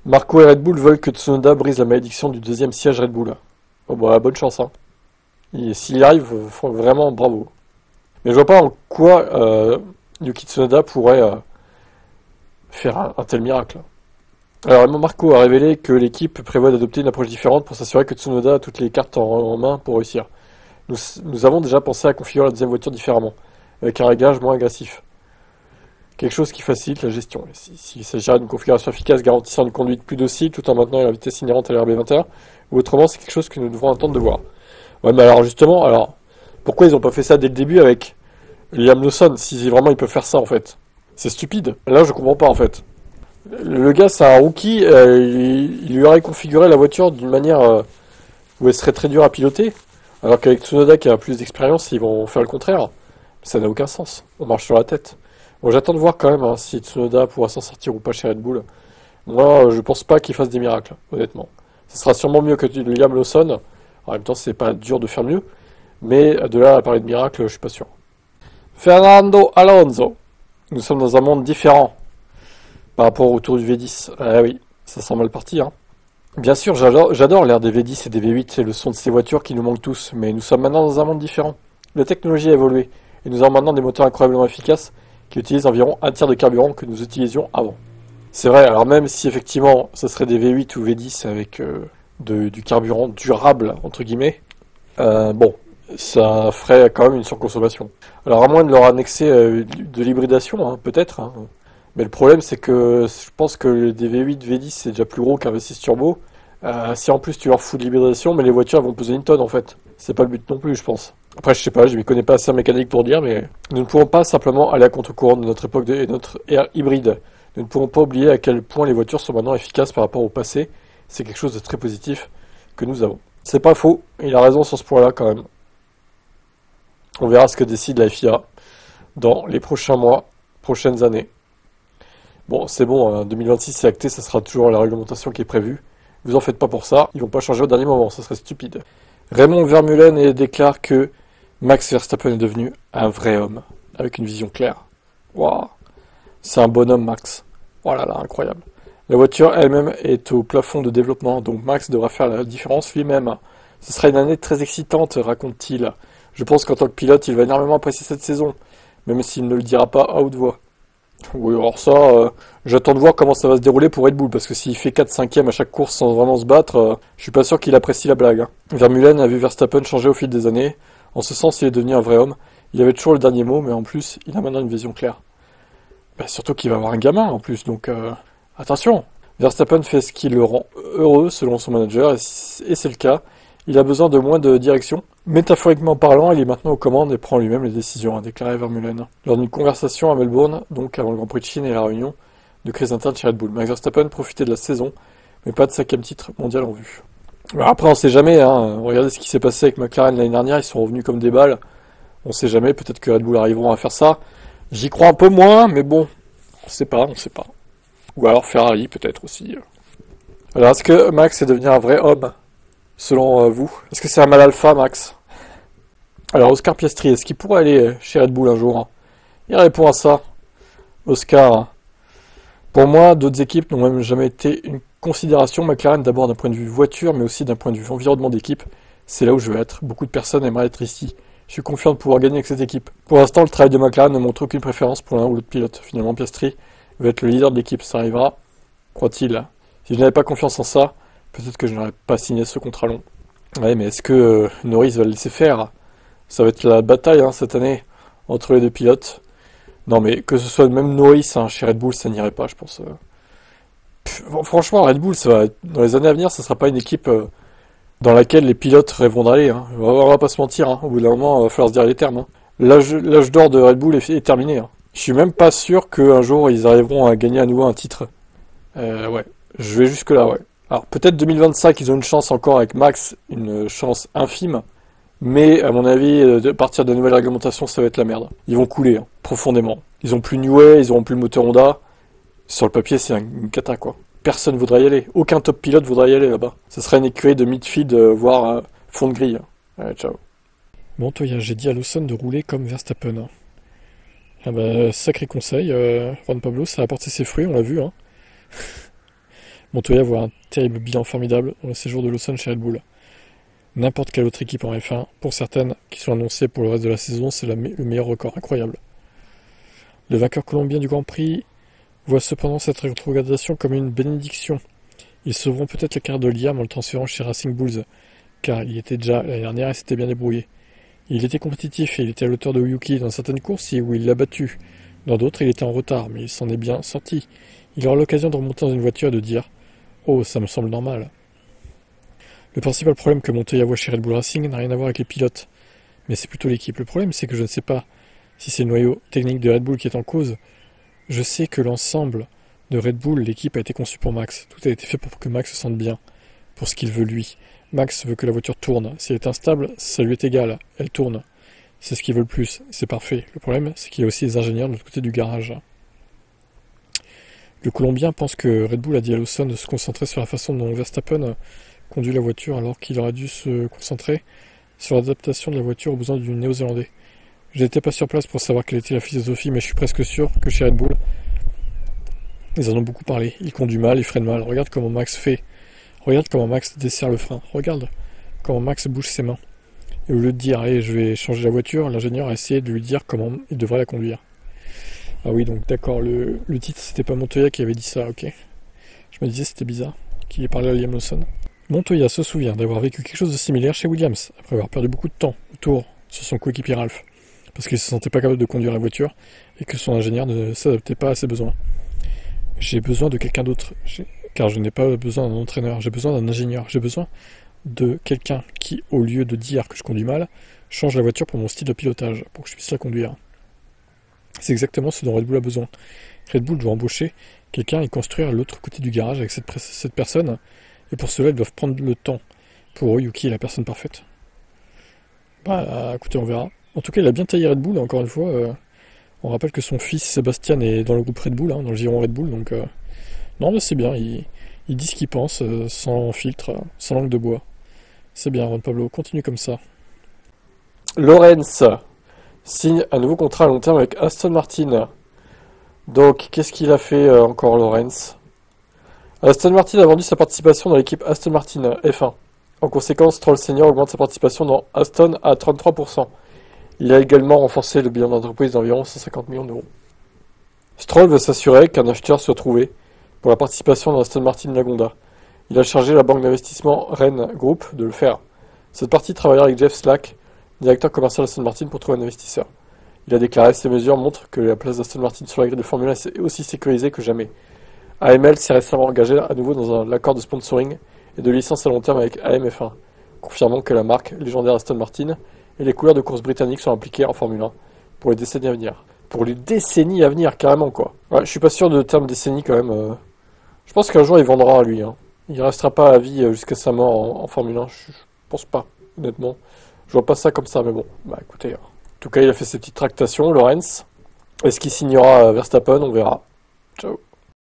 Marco et Red Bull veulent que Tsunoda brise la malédiction du deuxième siège Red Bull. Oh bah, bonne chance, hein. Et s'il y arrive, vraiment bravo. Mais je vois pas en quoi Yuki Tsunoda pourrait faire un tel miracle. Alors, Marco a révélé que l'équipe prévoit d'adopter une approche différente pour s'assurer que Tsunoda a toutes les cartes en main pour réussir. Nous avons déjà pensé à configurer la deuxième voiture différemment, avec un réglage moins agressif. Quelque chose qui facilite la gestion. S'il s'agira d'une configuration efficace garantissant une conduite plus docile tout en maintenant la vitesse inhérente à l'RB21, ou autrement, c'est quelque chose que nous devons attendre de voir. Ouais, mais alors justement, pourquoi ils n'ont pas fait ça dès le début avec Liam Lawson, si vraiment ils peuvent faire ça en fait? C'est stupide. Là, je comprends pas en fait. Le gars, c'est un rookie, il lui aurait configuré la voiture d'une manière où elle serait très dure à piloter, alors qu'avec Tsunoda qui a plus d'expérience, ils vont faire le contraire. Ça n'a aucun sens. On marche sur la tête. Bon, j'attends de voir quand même si Tsunoda pourra s'en sortir ou pas chez Red Bull. Moi, je pense pas qu'il fasse des miracles, honnêtement. Ce sera sûrement mieux que Liam Lawson. En même temps, c'est pas dur de faire mieux. Mais de là à parler de miracle, je suis pas sûr. Fernando Alonso. Nous sommes dans un monde différent par rapport au Tour du V10. Ah oui, ça sent mal parti, hein. Bien sûr, j'adore l'ère des V10 et des V8 et le son de ces voitures qui nous manquent tous, mais nous sommes maintenant dans un monde différent. La technologie a évolué, et nous avons maintenant des moteurs incroyablement efficaces qui utilisent environ un tiers de carburant que nous utilisions avant. C'est vrai, alors même si effectivement ce serait des V8 ou V10 avec du carburant durable, entre guillemets, bon, ça ferait quand même une surconsommation. Alors à moins de leur annexer de l'hybridation, hein, peut-être, hein. Mais le problème c'est que je pense que des V8, V10 c'est déjà plus gros qu'un V6 turbo. Si en plus tu leur fous de l'hybridation, mais les voitures vont peser une tonne en fait. C'est pas le but non plus, je pense. Après, je sais pas, je m'y connais pas assez en mécanique pour dire, mais nous ne pouvons pas simplement aller à contre-courant de notre époque et notre ère hybride. Nous ne pouvons pas oublier à quel point les voitures sont maintenant efficaces par rapport au passé. C'est quelque chose de très positif que nous avons. C'est pas faux, il a raison sur ce point-là quand même. On verra ce que décide la FIA dans les prochains mois, prochaines années. Bon, c'est bon, hein, 2026 c'est acté, ça sera toujours la réglementation qui est prévue. Vous en faites pas pour ça, ils vont pas changer au dernier moment, ça serait stupide. Raymond Vermeulen déclare que Max Verstappen est devenu un vrai homme, avec une vision claire. Waouh, c'est un bonhomme Max. Oh là là, incroyable. La voiture elle-même est au plafond de développement, donc Max devra faire la différence lui-même. Ce sera une année très excitante, raconte-t-il. Je pense qu'en tant que pilote, il va énormément apprécier cette saison, même s'il ne le dira pas à haute voix. Oui, alors ça, j'attends de voir comment ça va se dérouler pour Red Bull, parce que s'il fait 4-5e à chaque course sans vraiment se battre, je suis pas sûr qu'il apprécie la blague, hein. Vermeulen a vu Verstappen changer au fil des années. En ce sens, il est devenu un vrai homme. Il avait toujours le dernier mot, mais en plus, il a maintenant une vision claire. Bah, surtout qu'il va avoir un gamin en plus, donc attention. Verstappen fait ce qui le rend heureux selon son manager, et c'est le cas. Il a besoin de moins de direction. Métaphoriquement parlant, il est maintenant aux commandes et prend lui-même les décisions, a déclaré Vermeulen. Lors d'une conversation à Melbourne, donc avant le Grand Prix de Chine et la réunion de crise interne chez Red Bull. Max Verstappen profitait de la saison, mais pas de 5e titre mondial en vue. Alors après, on sait jamais, hein. Regardez ce qui s'est passé avec McLaren l'année dernière, ils sont revenus comme des balles. On sait jamais, peut-être que Red Bull arriveront à faire ça. J'y crois un peu moins, mais bon, on sait pas. Ou alors Ferrari, peut-être aussi. Alors, est-ce que Max est devenu un vrai homme, selon vous? Est-ce que c'est un mal alpha, Max? Alors, Oscar Piastri, est-ce qu'il pourrait aller chez Red Bull un jour, hein? Il répond à ça. Oscar, pour moi, d'autres équipes n'ont même jamais été une considération. McLaren, d'abord d'un point de vue voiture, mais aussi d'un point de vue environnement d'équipe. C'est là où je veux être. Beaucoup de personnes aimeraient être ici. Je suis confiant de pouvoir gagner avec cette équipe. Pour l'instant, le travail de McLaren ne montre aucune préférence pour l'un ou l'autre pilote. Finalement, Piastri va être le leader de l'équipe. Ça arrivera, croit-il. Si je n'avais pas confiance en ça, peut-être que je n'aurais pas signé ce contrat long. Ouais, mais est-ce que Norris va le laisser faire? Ça va être la bataille, hein, cette année entre les deux pilotes. Non, mais que ce soit même Norris, hein, chez Red Bull, ça n'irait pas, je pense. Franchement, Red Bull, dans les années à venir, ça sera pas une équipe dans laquelle les pilotes rêveront d'aller, hein. On va pas se mentir, hein. Au bout d'un moment, il va falloir se dire les termes, hein. L'âge d'or de Red Bull est terminé, hein. Je suis même pas sûr qu'un jour ils arriveront à gagner à nouveau un titre. Ouais, je vais jusque là, ouais. Alors peut-être 2025, ils ont une chance encore avec Max, une chance infime. Mais à mon avis, à partir de la nouvelle réglementation, ça va être la merde. Ils vont couler, hein, profondément. Ils ont plus New Way, ils auront plus le moteur Honda. Sur le papier, c'est une cata, quoi. Personne voudrait y aller. Aucun top pilote voudrait y aller là-bas. Ça serait une écurie de midfield, voire fond de grille. Allez, ciao. Bon, toi, j'ai dit à Lawson de rouler comme Verstappen, hein. Ah bah, sacré conseil. Juan Pablo, ça a apporté ses fruits, on l'a vu, hein. Montoya voit un terrible bilan formidable dans le séjour de Lawson chez Red Bull. N'importe quelle autre équipe en F1, pour certaines qui sont annoncées pour le reste de la saison, c'est le meilleur record, incroyable. Le vainqueur colombien du Grand Prix voit cependant cette rétrogradation comme une bénédiction. Ils sauveront peut-être la carrière de Liam en le transférant chez Racing Bulls, car il était déjà l'année dernière et s'était bien débrouillé. Il était compétitif et il était à l'auteur de Yuki dans certaines courses où il l'a battu. Dans d'autres, il était en retard, mais il s'en est bien sorti. Il aura l'occasion de remonter dans une voiture et de dire « Oh, ça me semble normal ». Le principal problème que Montoya voit chez Red Bull Racing n'a rien à voir avec les pilotes, mais c'est plutôt l'équipe. Le problème, c'est que je ne sais pas si c'est le noyau technique de Red Bull qui est en cause. Je sais que l'ensemble de Red Bull, l'équipe a été conçue pour Max. Tout a été fait pour que Max se sente bien, pour ce qu'il veut lui. Max veut que la voiture tourne. Si elle est instable, ça lui est égal. Elle tourne. C'est ce qu'il veut le plus. C'est parfait. Le problème, c'est qu'il y a aussi les ingénieurs de l'autre côté du garage. Le Colombien pense que Red Bull a dit à Lawson de se concentrer sur la façon dont Verstappen conduit la voiture alors qu'il aurait dû se concentrer sur l'adaptation de la voiture aux besoins du Néo-Zélandais. Je n'étais pas sur place pour savoir quelle était la philosophie, mais je suis presque sûr que chez Red Bull, ils en ont beaucoup parlé. Il conduit mal, il freine mal. Regarde comment Max fait. Regarde comment Max desserre le frein. Regarde comment Max bouge ses mains. Et au lieu de dire, allez, je vais changer la voiture, l'ingénieur a essayé de lui dire comment il devrait la conduire. Ah oui, donc d'accord, le titre, c'était pas Montoya qui avait dit ça, ok. Je me disais, c'était bizarre qu'il ait parlé à Liam Lawson. Montoya se souvient d'avoir vécu quelque chose de similaire chez Williams, après avoir perdu beaucoup de temps autour sur son coéquipier Ralph, parce qu'il se sentait pas capable de conduire la voiture et que son ingénieur ne s'adaptait pas à ses besoins. J'ai besoin de quelqu'un d'autre, car je n'ai pas besoin d'un entraîneur, j'ai besoin d'un ingénieur, j'ai besoin de quelqu'un qui, au lieu de dire que je conduis mal, change la voiture pour mon style de pilotage, pour que je puisse la conduire. C'est exactement ce dont Red Bull a besoin. Red Bull doit embaucher quelqu'un et construire l'autre côté du garage avec cette personne, et pour cela ils doivent prendre le temps. Pour eux, Yuki est la personne parfaite. Bah écoutez, on verra. En tout cas, il a bien taillé Red Bull, encore une fois. On rappelle que son fils Sébastien est dans le groupe Red Bull, dans le giron Red Bull, donc non, mais c'est bien, il dit ce qu'il pense, sans filtre, sans langue de bois. C'est bien, Juan Pablo, continue comme ça. Lawrence signe un nouveau contrat à long terme avec Aston Martin. Donc, qu'est-ce qu'il a fait encore, Lawrence? Aston Martin a vendu sa participation dans l'équipe Aston Martin F1. En conséquence, Stroll Senior augmente sa participation dans Aston à 33%. Il a également renforcé le bilan d'entreprise d'environ 150 millions d'euros. Stroll veut s'assurer qu'un acheteur soit trouvé pour la participation dans Aston Martin Lagonda. Il a chargé la banque d'investissement Ren Group de le faire. Cette partie travaillera avec Jeff Slack, directeur commercial d'Aston Martin, pour trouver un investisseur. Il a déclaré: ces mesures montrent que la place d'Aston Martin sur la grille de Formule 1 est aussi sécurisée que jamais. AML s'est récemment engagé à nouveau dans un accord de sponsoring et de licence à long terme avec AMF1, confirmant que la marque légendaire Aston Martin et les couleurs de course britanniques sont impliquées en Formule 1 pour les décennies à venir. Pour les décennies à venir, carrément, quoi. Ouais, je suis pas sûr de terme décennie, quand même. Je pense qu'un jour, il vendra à lui. Il restera pas à vie jusqu'à sa mort en Formule 1. Je pense pas, honnêtement. Je vois pas ça comme ça, mais bon. Bah, écoutez. En tout cas, il a fait ses petites tractations, Lawrence. Est-ce qu'il signera Verstappen? On verra. Ciao.